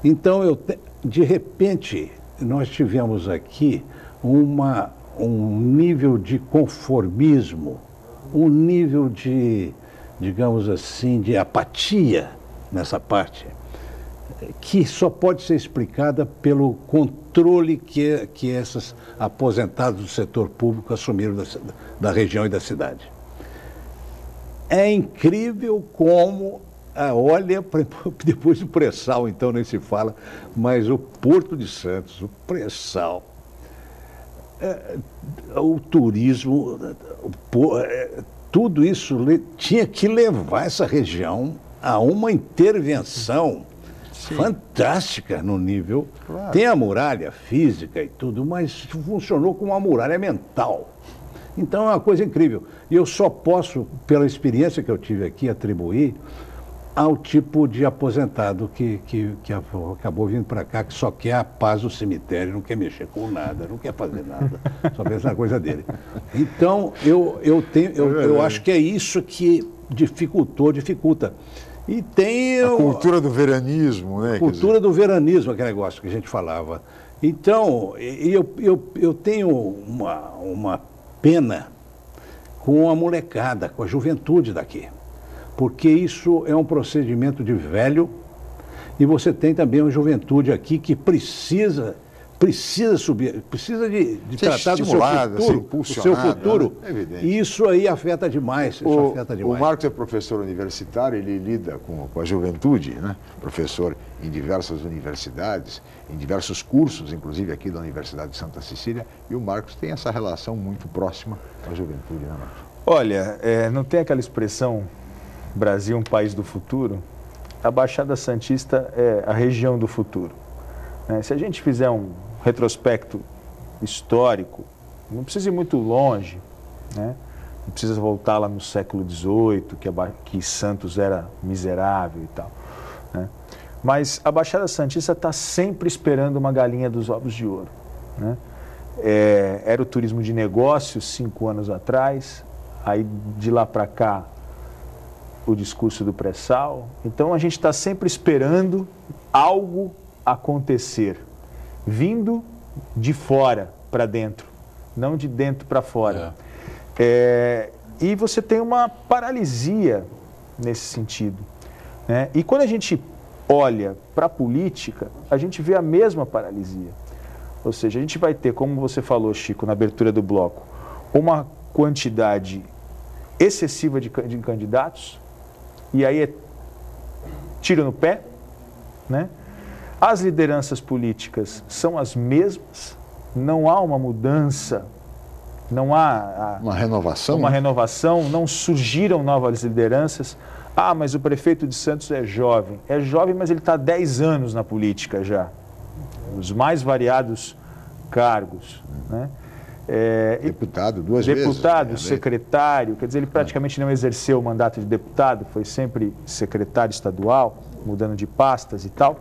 Então, de repente, nós tivemos aqui um nível de conformismo, um nível de, digamos assim, de apatia nessa parte, que só pode ser explicada pelo controle que esses aposentados do setor público assumiram da região e da cidade. É incrível como, olha, depois do pré-sal, então nem se fala, mas o Porto de Santos, o pré-sal, o turismo, tudo isso tinha que levar essa região a uma intervenção fantástica no nível. Claro. Tem a muralha física e tudo, mas funcionou como uma muralha mental. Então é uma coisa incrível. E eu só posso, pela experiência que eu tive aqui, atribuir ao tipo de aposentado que acabou vindo para cá, que só quer a paz do cemitério, não quer mexer com nada, não quer fazer nada, só pensa na coisa dele. Então, eu acho que é isso que dificulta. E tem a cultura do veranismo, né? A cultura do veranismo, aquele negócio que a gente falava. Então, eu tenho uma pena com a molecada, com a juventude daqui. Porque isso é um procedimento de velho e você tem também uma juventude aqui que precisa subir, precisa de tratar do seu futuro, né? É e isso aí afeta demais. O Marcos é professor universitário, ele lida com a juventude, né? Professor em diversas universidades, em diversos cursos, inclusive aqui da Universidade de Santa Cecília, e o Marcos tem essa relação muito próxima com a juventude, né, Marcos? Olha, não tem aquela expressão Brasil, um país do futuro? A Baixada Santista é a região do futuro. Se a gente fizer um retrospecto histórico, não precisa ir muito longe, né? Não precisa voltar lá no século XVIII, que Santos era miserável e tal, né? Mas a Baixada Santista está sempre esperando uma galinha dos ovos de ouro, né? Era o turismo de negócios 5 anos atrás, aí de lá para cá o discurso do pré-sal. Então a gente está sempre esperando algo acontecer, vindo de fora para dentro, não de dentro para fora. E você tem uma paralisia nesse sentido, né? E quando a gente olha para a política, a gente vê a mesma paralisia. Ou seja, a gente vai ter, como você falou, Chico, na abertura do bloco, uma quantidade excessiva de candidatos, e aí é tiro no pé, né? As lideranças políticas são as mesmas, não há uma mudança, não há uma renovação, não surgiram novas lideranças. Ah, mas o prefeito de Santos é jovem, mas ele está há 10 anos na política já, os mais variados cargos, né? Deputado duas vezes. Deputado, secretário, quer dizer, ele praticamente não exerceu o mandato de deputado, foi sempre secretário estadual, mudando de pastas e tal.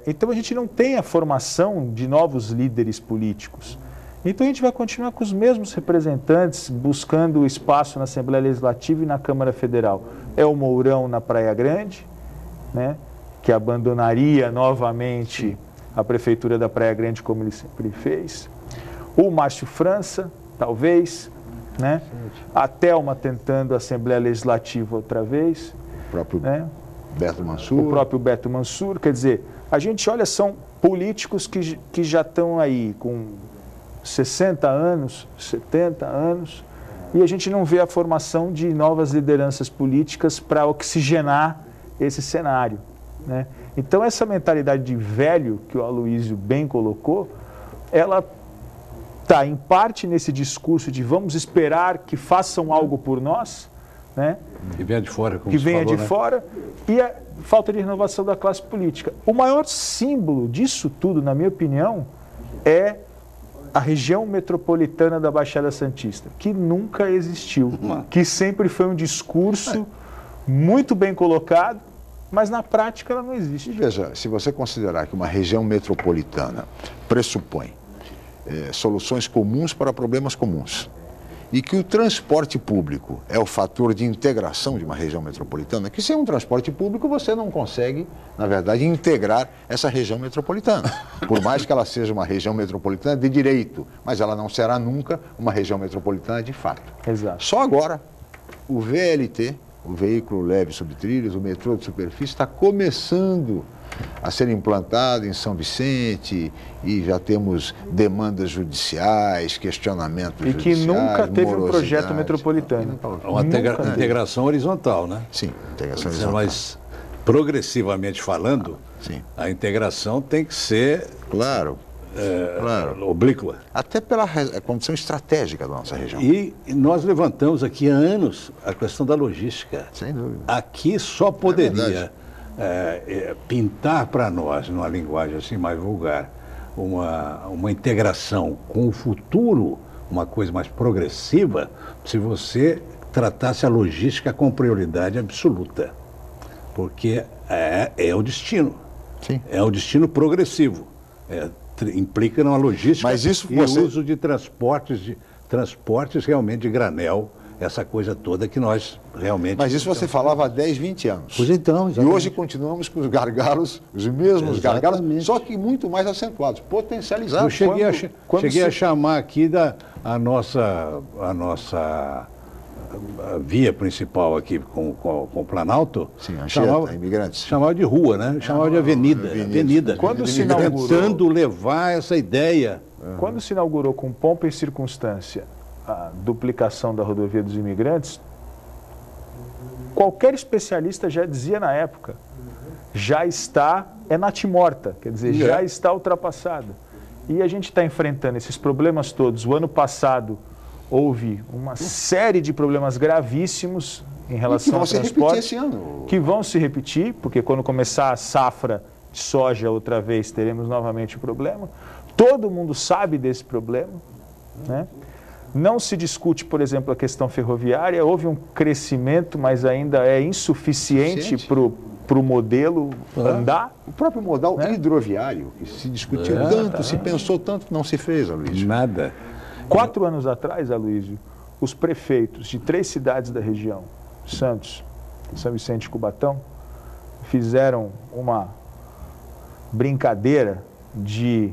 Então a gente não tem a formação de novos líderes políticos. Então a gente vai continuar com os mesmos representantes, buscando espaço na Assembleia Legislativa e na Câmara Federal. É o Mourão na Praia Grande, né, que abandonaria novamente a Prefeitura da Praia Grande, como ele sempre fez. O Márcio França, talvez, né? A Thelma tentando a Assembleia Legislativa outra vez. O próprio, né? Beto Mansur. O próprio Beto Mansur. Quer dizer, a gente olha, são políticos que já estão aí com 60 anos, 70 anos, e a gente não vê a formação de novas lideranças políticas para oxigenar esse cenário, né? Então, essa mentalidade de velho, que o Aloysio bem colocou, ela está, em parte, nesse discurso de vamos esperar que façam algo por nós, né? Que venha de fora, como que venha falou, de fora, e a falta de renovação da classe política. O maior símbolo disso tudo, na minha opinião, é a região metropolitana da Baixada Santista, que nunca existiu, que sempre foi um discurso muito bem colocado, mas na prática ela não existe. Veja, se você considerar que uma região metropolitana pressupõe soluções comuns para problemas comuns, e que o transporte público é o fator de integração de uma região metropolitana, que sem um transporte público você não consegue, na verdade, integrar essa região metropolitana. Por mais que ela seja uma região metropolitana de direito, mas ela não será nunca uma região metropolitana de fato. Exato. Só agora, o VLT, o veículo leve sobre trilhos, o metrô de superfície, está começando a ser implantado em São Vicente, e já temos demandas judiciais, questionamentos judiciais. E que nunca teve um projeto metropolitano. Uma integração horizontal, né? Sim, integração horizontal. Mas, progressivamente falando, a integração tem que ser, claro, oblíqua. Até pela condição estratégica da nossa região. E nós levantamos aqui há anos a questão da logística. Sem dúvida. Aqui só poderia pintar para nós, numa linguagem assim mais vulgar, uma integração com o futuro, uma coisa mais progressiva, se você tratasse a logística com prioridade absoluta. Porque é o destino. Sim. É o destino progressivo. Implica numa logística. Mas isso e uso de transportes realmente de granel essa coisa toda que nós realmente... Mas isso você falava há 10, 20 anos. Pois então, exatamente. E hoje continuamos com os gargalos, os mesmos gargalos, só que muito mais acentuados, potencializados. Eu cheguei a chamar aqui a nossa via principal aqui com o Planalto. Sim, Anchieta, Imigrantes. Chamava de rua, né? Chamava de avenida. Quando se inaugurou, tentando levar essa ideia. Quando se inaugurou com pompa e circunstância a duplicação da rodovia dos imigrantes, qualquer especialista já dizia na época, já está, é natimorta, quer dizer, já está ultrapassada. E a gente está enfrentando esses problemas todos. O ano passado houve uma série de problemas gravíssimos em relação ao transporte, esse ano. que vão se repetir, porque quando começar a safra de soja outra vez, teremos novamente o problema. Todo mundo sabe desse problema, né? Não se discute, por exemplo, a questão ferroviária. Houve um crescimento, mas ainda é insuficiente para o modelo andar. O próprio modal hidroviário, que se discutiu tanto, se pensou tanto, não se fez, Aloysio. Nada. 4 anos atrás, Aloysio, os prefeitos de 3 cidades da região, Santos, São Vicente e Cubatão, fizeram uma brincadeira de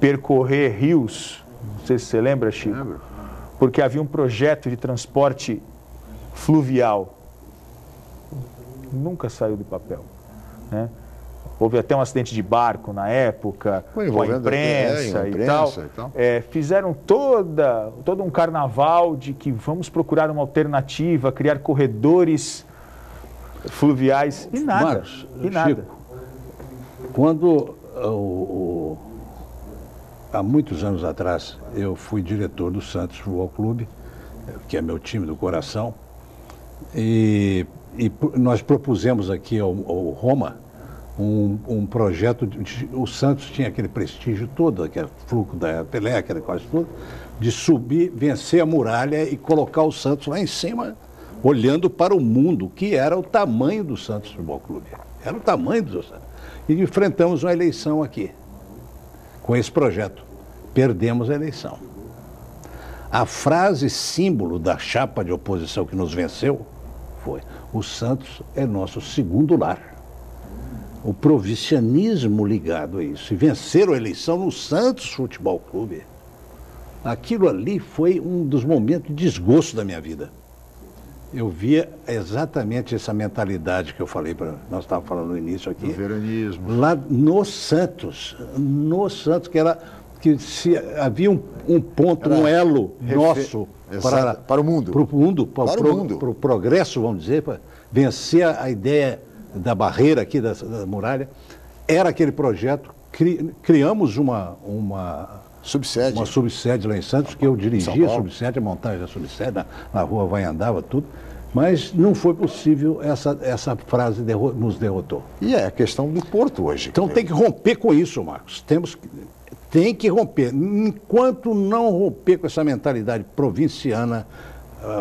percorrer rios. Não sei se você lembra, Chico. Lembro. Porque havia um projeto de transporte fluvial. Nunca saiu do papel, né? Houve até um acidente de barco na época, com a imprensa e tal. Fizeram todo um carnaval de que vamos procurar uma alternativa, criar corredores fluviais. E nada. Marcos, e nada. Chico, quando há muitos anos atrás eu fui diretor do Santos Futebol Clube, que é meu time do coração, e nós propusemos aqui ao Roma um projeto, o Santos tinha aquele prestígio todo, aquele fluxo da Pelé, aquela quase tudo, de subir, vencer a muralha e colocar o Santos lá em cima, olhando para o mundo, que era o tamanho do Santos Futebol Clube. Era o tamanho do Santos. E enfrentamos uma eleição aqui, com esse projeto. Perdemos a eleição. A frase símbolo da chapa de oposição que nos venceu foi: o Santos é nosso segundo lar. O provincianismo ligado a isso. E venceram a eleição no Santos Futebol Clube. Aquilo ali foi um dos momentos de desgosto da minha vida. Eu via exatamente essa mentalidade que eu falei, nós estávamos falando no início aqui. Do veranismo. Lá no Santos, que se havia um ponto, um elo nosso para o mundo. Para o progresso, vamos dizer, para vencer a ideia da barreira aqui, da muralha. Era aquele projeto, criamos uma subsede lá em Santos, que eu dirigia a subsede, a montagem da subsede, na rua Vai Andava, tudo. Mas não foi possível, essa frase nos derrotou. E é a questão do porto hoje. Então tem que romper com isso, Marcos. Tem que romper. Enquanto não romper com essa mentalidade provinciana,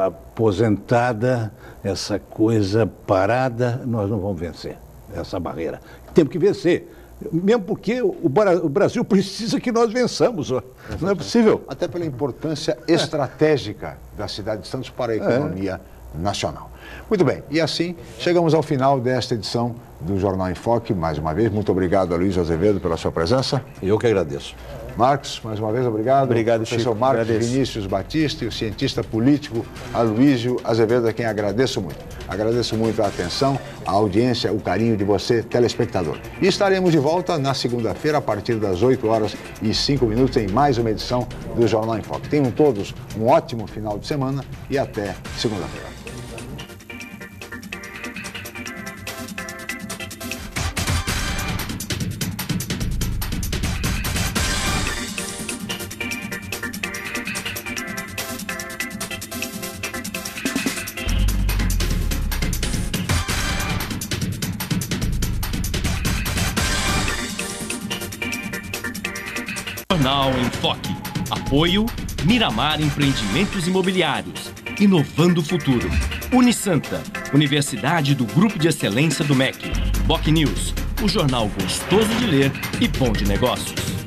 aposentada, essa coisa parada, nós não vamos vencer essa barreira. Temos que vencer. Mesmo porque o Brasil precisa que nós vençamos. Não é possível. Até pela importância estratégica da cidade de Santos para a economia nacional. Muito bem, e assim chegamos ao final desta edição do Jornal em Foque. Mais uma vez, muito obrigado a Aloysio Azevedo pela sua presença. Eu que agradeço. Marcos, mais uma vez, obrigado. Obrigado, Chico. Chico. Marcos Agradeço. Vinícius Batista e o cientista político Aloysio Azevedo, a quem agradeço muito. Agradeço muito a atenção, a audiência, o carinho de você, telespectador. E estaremos de volta na segunda-feira, a partir das 8h05, em mais uma edição do Jornal em Foque. Tenham todos um ótimo final de semana e até segunda-feira. Jornal em Foque. Apoio Miramar Empreendimentos Imobiliários. Inovando o futuro. Unisanta, Universidade do Grupo de Excelência do MEC. BocNews, o jornal gostoso de ler e bom de negócios.